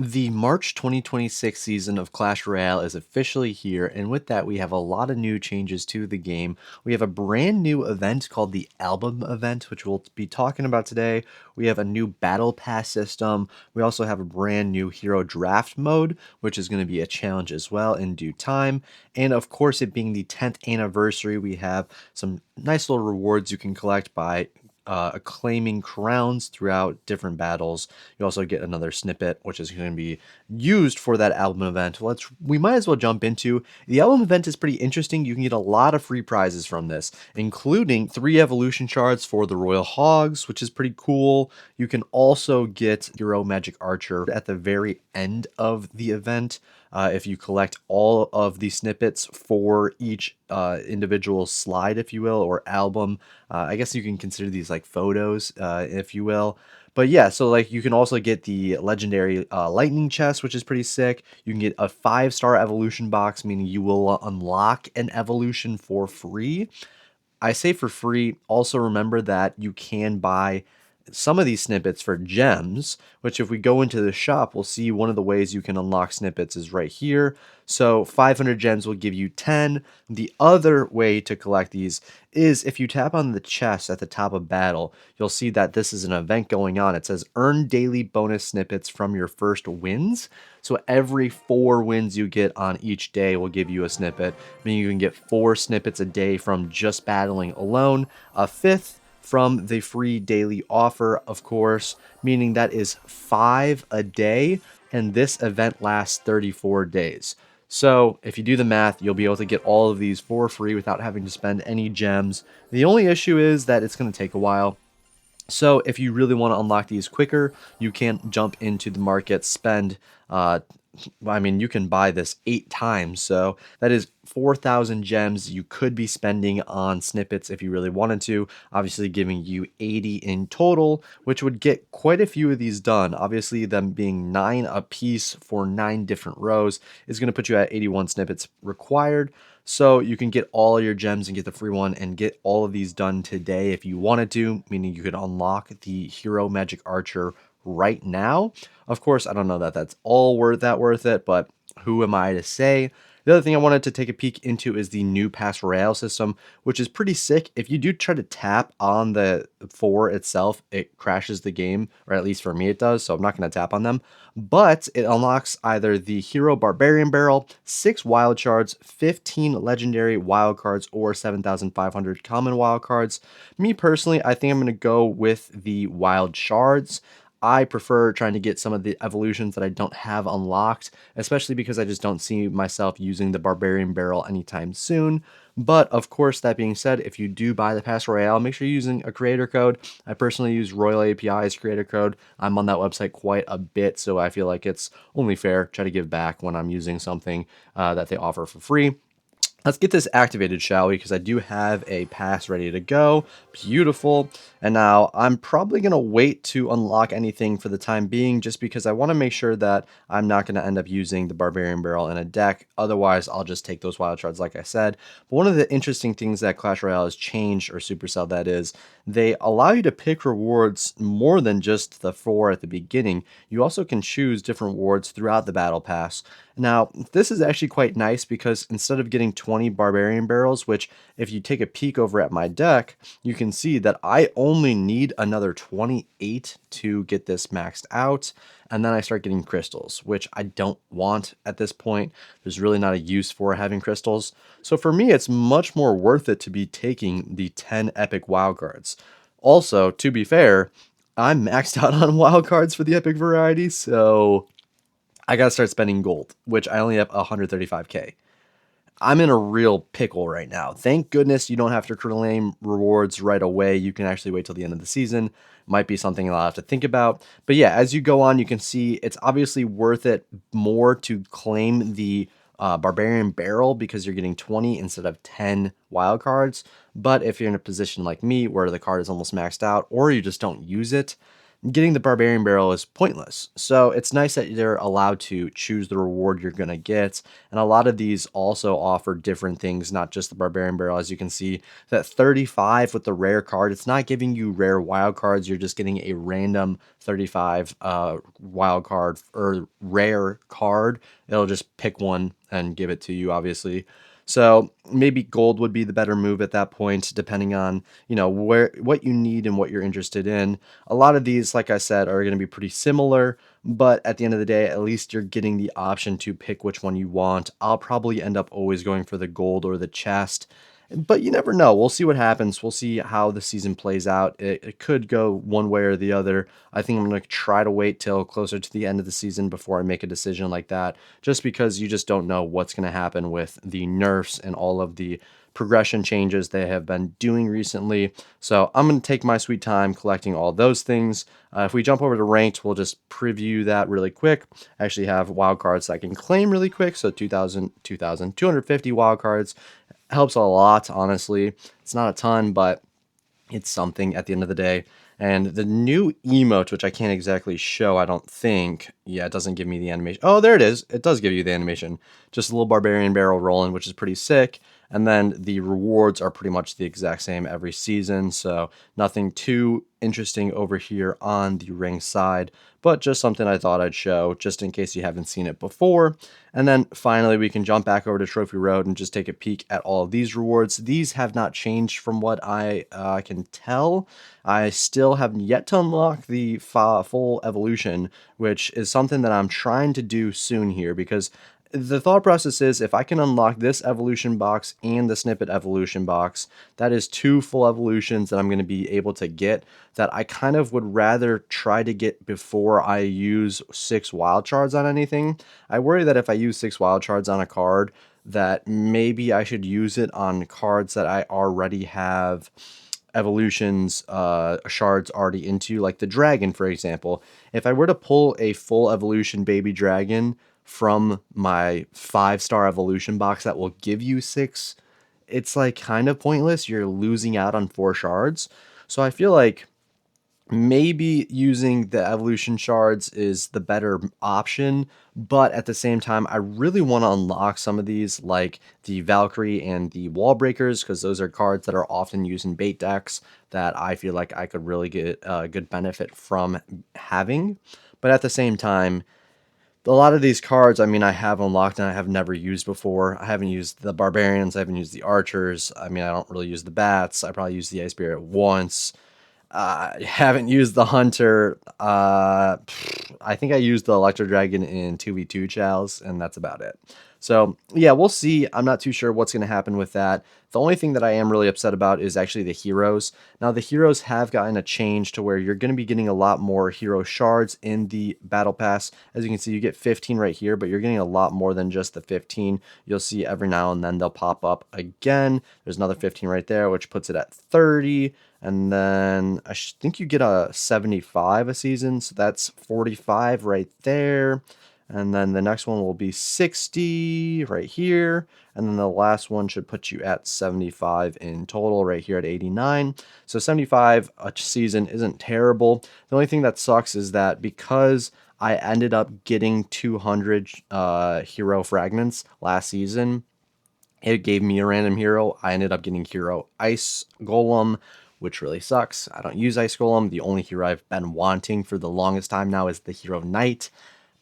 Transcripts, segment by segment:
The March 2026 season of Clash Royale is officially here, and with that, we have a lot of new changes to the game. We have a brand new event called the Album Event, which we'll be talking about today. We have a new Battle Pass system. We also have a brand new Hero Draft mode, which is going to be a challenge as well in due time. And of course, it being the 10th anniversary, we have some nice little rewards you can collect by claiming crowns throughout different battles. You also get another snippet, which is going to be used for that album event. We might as well jump into the album event. Is pretty interesting. You can get a lot of free prizes from this, including 3 evolution shards for the Royal Hogs, which is pretty cool. You can also get Hero Magic Archer at the very end of the event. If you collect all of the snippets for each individual slide, if you will, or album, I guess you can consider these like photos, if you will. But yeah, so like you can also get the legendary lightning chest, which is pretty sick. You can get a 5-star evolution box, meaning you will unlock an evolution for free. I say for free. Also remember that you can buy some of these snippets for gems, which if we go into the shop, we'll see one of the ways you can unlock snippets is right here. So 500 gems will give you 10. The other way to collect these is if you tap on the chest at the top of battle, you'll see that this is an event going on. It says earn daily bonus snippets from your first wins. So every 4 wins you get on each day will give you a snippet, meaning you can get 4 snippets a day from just battling alone, a 5th from the free daily offer, of course, meaning that is 5 a day, and this event lasts 34 days. So if you do the math, you'll be able to get all of these for free without having to spend any gems. The only issue is that it's going to take a while. So if you really want to unlock these quicker, you can jump into the market, spend you can buy this 8 times, so that is 4,000 gems you could be spending on snippets if you really wanted to, obviously giving you 80 in total, which would get quite a few of these done. Obviously, them being 9 a piece for 9 different rows is going to put you at 81 snippets required. So you can get all your gems and get the free one and get all of these done today if you wanted to, meaning you could unlock the Hero Magic Archer right now. Of course, I don't know that that's all worth it, but who am I to say? The other thing I wanted to take a peek into is the new Pass Royale system, which is pretty sick. If you do try to tap on the 4 itself, it crashes the game, or at least for me it does, so I'm not going to tap on them. But it unlocks either the Hero Barbarian Barrel, 6 wild shards, 15 legendary wild cards, or 7,500 common wild cards. Me personally, I think I'm going to go with the wild shards. I prefer trying to get some of the evolutions that I don't have unlocked, especially because I just don't see myself using the Barbarian Barrel anytime soon. But of course, that being said, if you do buy the Pass Royale, make sure you're using a creator code. I personally use Royal API's creator code. I'm on that website quite a bit, so I feel like it's only fair. Try to give back when I'm using something that they offer for free. Let's get this activated, shall we? Because I do have a pass ready to go. Beautiful. And now I'm probably going to wait to unlock anything for the time being, just because I want to make sure that I'm not going to end up using the Barbarian Barrel in a deck. Otherwise, I'll just take those wild shards like I said. But one of the interesting things that Clash Royale has changed, or Supercell that is, they allow you to pick rewards more than just the 4 at the beginning. You also can choose different rewards throughout the Battle Pass. Now, this is actually quite nice because instead of getting 20 Barbarian Barrels, which if you take a peek over at my deck, you can see that I only need another 28 to get this maxed out. And then I start getting crystals, which I don't want at this point. There's really not a use for having crystals. So for me, it's much more worth it to be taking the 10 epic wildcards. Also, to be fair, I'm maxed out on wildcards for the epic variety, so I gotta start spending gold, which I only have 135k. I'm in a real pickle right now. Thank goodness you don't have to claim rewards right away. You can actually wait till the end of the season. Might be something I'll have to think about. But yeah, as you go on, you can see it's obviously worth it more to claim the Barbarian Barrel because you're getting 20 instead of 10 wild cards. But if you're in a position like me where the card is almost maxed out or you just don't use it, getting the barbarian barrel is pointless. So it's nice that they're allowed to choose the reward you're going to get. And a lot of these also offer different things, not just the barbarian barrel. As you can see, that 35 with the rare card, it's not giving you rare wild cards. You're just getting a random 35 wild card or rare card. It'll just pick one and give it to you, obviously. So maybe gold would be the better move at that point, depending on, where what you need and what you're interested in. A lot of these, like I said, are going to be pretty similar, but at the end of the day, at least you're getting the option to pick which one you want. I'll probably end up always going for the gold or the chest, but you never know. We'll see what happens. We'll see how the season plays out. It could go one way or the other. I think I'm going to try to wait till closer to the end of the season before I make a decision like that, just because you just don't know what's going to happen with the nerfs and all of the progression changes they have been doing recently. So I'm going to take my sweet time collecting all those things. If we jump over to ranked, we'll just preview that really quick. I actually have wild cards I can claim really quick. So 2,250 wild cards helps a lot, honestly. It's not a ton, but it's something at the end of the day. And the new emote, which I can't exactly show, I don't think. Yeah, it doesn't give me the animation. Oh, there it is. It does give you the animation. Just a little barbarian barrel rolling, which is pretty sick. And then the rewards are pretty much the exact same every season. So nothing too interesting over here on the ring side, but just something I thought I'd show just in case you haven't seen it before. And then finally, we can jump back over to Trophy Road and just take a peek at all of these rewards. These have not changed from what I can tell. I still have yet to unlock the full evolution, which is something that I'm trying to do soon here, because the thought process is if I can unlock this evolution box and the snippet evolution box, that is 2 full evolutions that I'm going to be able to get that I kind of would rather try to get before I use 6 wild shards on anything. I worry that if I use 6 wild shards on a card, that maybe I should use it on cards that I already have evolutions shards already into, like the dragon, for example. If I were to pull a full evolution baby dragon from my 5-star evolution box that will give you 6, it's like kind of pointless. You're losing out on 4 shards. So I feel like maybe using the evolution shards is the better option, but at the same time, I really want to unlock some of these, like the Valkyrie and the Wall Breakers, because those are cards that are often used in bait decks that I feel like I could really get a good benefit from having. But at the same time, a lot of these cards, I mean, I have unlocked and I have never used before. I haven't used the Barbarians, I haven't used the Archers. I mean, I don't really use the Bats. I probably used the Ice Spirit once. Haven't used the Hunter. I think I used the Electro Dragon in 2v2 chows, and that's about it. So, yeah, we'll see. I'm not too sure what's going to happen with that. The only thing that I am really upset about is actually the heroes. Now, the heroes have gotten a change to where you're going to be getting a lot more hero shards in the Battle Pass. As you can see, you get 15 right here, but you're getting a lot more than just the 15. You'll see every now and then they'll pop up again. There's another 15 right there, which puts it at 30. And then I think you get a 75 a season, so that's 45 right there. And then the next one will be 60 right here. And then the last one should put you at 75 in total right here at 89. So 75 a season isn't terrible. The only thing that sucks is that because I ended up getting 200 hero fragments last season, it gave me a random hero. I ended up getting hero Ice Golem, which really sucks. I don't use Ice Golem. The only hero I've been wanting for the longest time now is the hero Knight,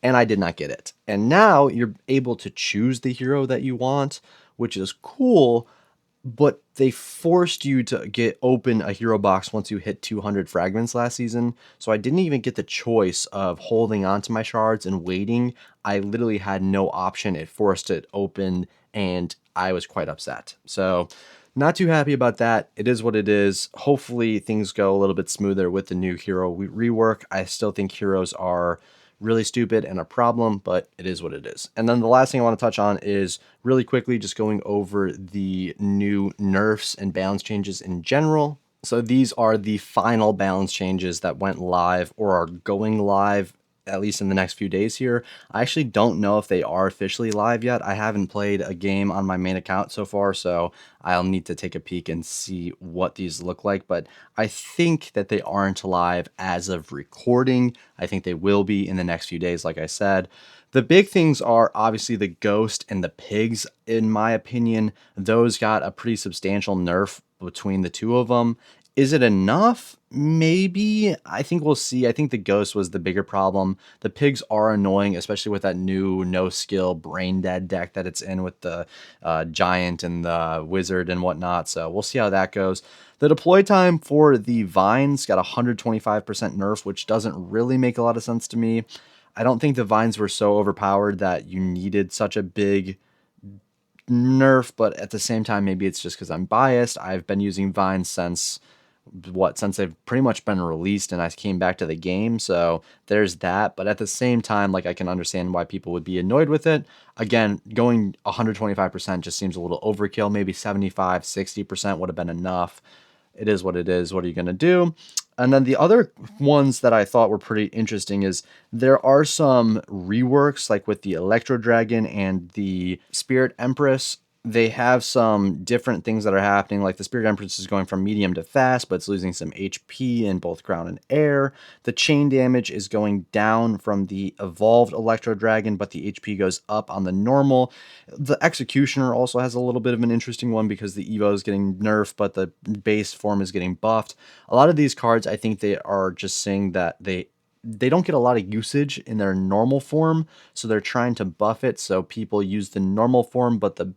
and I did not get it. And now you're able to choose the hero that you want, which is cool, but they forced you to get open a hero box once you hit 200 fragments last season. So I didn't even get the choice of holding on to my shards and waiting. I literally had no option. It forced it open, and I was quite upset. So not too happy about that. It is what it is. Hopefully things go a little bit smoother with the new hero rework. I still think heroes are really stupid and a problem, but it is what it is. And then the last thing I want to touch on is really quickly just going over the new nerfs and balance changes in general. So these are the final balance changes that went live or are going live at least in the next few days here. I actually don't know if they are officially live yet. I haven't played a game on my main account so far, so I'll need to take a peek and see what these look like. But I think that they aren't live as of recording. I think they will be in the next few days, like I said. The big things are obviously the ghost and the pigs, in my opinion. Those got a pretty substantial nerf between the two of them. Is it enough? Maybe. I think we'll see. I think the ghost was the bigger problem. The pigs are annoying, especially with that new no skill brain dead deck that it's in with the giant and the wizard and whatnot. So we'll see how that goes. The deploy time for the vines got 125% nerf, which doesn't really make a lot of sense to me. I don't think the vines were so overpowered that you needed such a big nerf, but at the same time, maybe it's just because I'm biased. I've been using vines since they've pretty much been released and I came back to the game, so there's that. But at the same time, like, I can understand why people would be annoyed with it. Again, going 125% just seems a little overkill. Maybe 75, 60% would have been enough. It is what it is. What are you going to do? And then the other ones that I thought were pretty interesting is there are some reworks, like with the Electro Dragon and the Spirit Empress. They have some different things that are happening, like the Spirit Empress is going from medium to fast, but it's losing some HP in both ground and air. The chain damage is going down from the evolved Electro Dragon, but the HP goes up on the normal. The Executioner also has a little bit of an interesting one because the Evo is getting nerfed, but the base form is getting buffed. A lot of these cards, I think they are just saying that they don't get a lot of usage in their normal form, so they're trying to buff it so people use the normal form, but the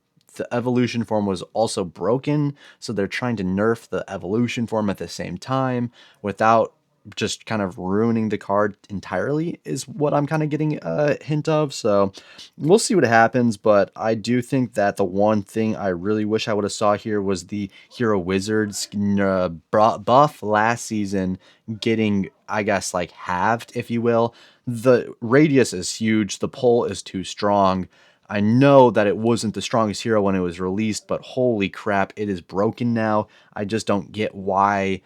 evolution form was also broken, so they're trying to nerf the evolution form at the same time without just kind of ruining the card entirely, is what I'm kind of getting a hint of. So we'll see what happens, but I do think that the one thing I really wish I would have saw here was the Hero Wizards buff last season getting, I guess, like halved, if you will. The radius is huge, the pull is too strong. I know that it wasn't the strongest hero when it was released, but holy crap, it is broken now. I just don't get why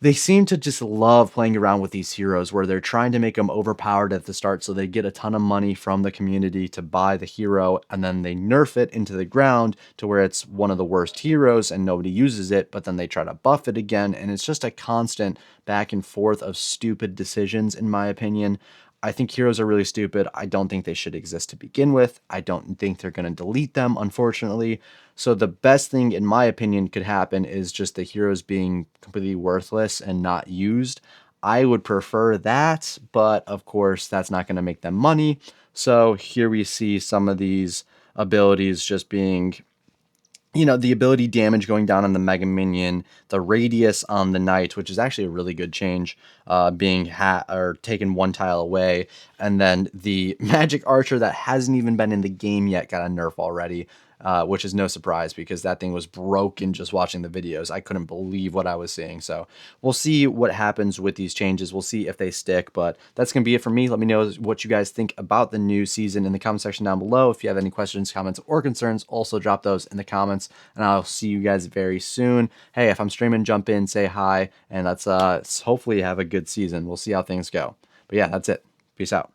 they seem to just love playing around with these heroes where they're trying to make them overpowered at the start so they get a ton of money from the community to buy the hero, and then they nerf it into the ground to where it's one of the worst heroes and nobody uses it, but then they try to buff it again, and it's just a constant back and forth of stupid decisions, in my opinion. I think heroes are really stupid. I don't think they should exist to begin with. I don't think they're going to delete them, unfortunately. So the best thing, in my opinion, could happen is just the heroes being completely worthless and not used. I would prefer that, but of course, that's not going to make them money. So here we see some of these abilities just being, the ability damage going down on the Mega Minion, the radius on the Knight, which is actually a really good change, being or taken one tile away, and then the Magic Archer that hasn't even been in the game yet got a nerf already, which is no surprise because that thing was broken just watching the videos. I couldn't believe what I was seeing. So we'll see what happens with these changes. We'll see if they stick, but that's going to be it for me. Let me know what you guys think about the new season in the comment section down below. If you have any questions, comments, or concerns, also drop those in the comments, and I'll see you guys very soon. Hey, if I'm streaming, jump in, say hi, and let's hopefully have a good season. We'll see how things go. But yeah, that's it. Peace out.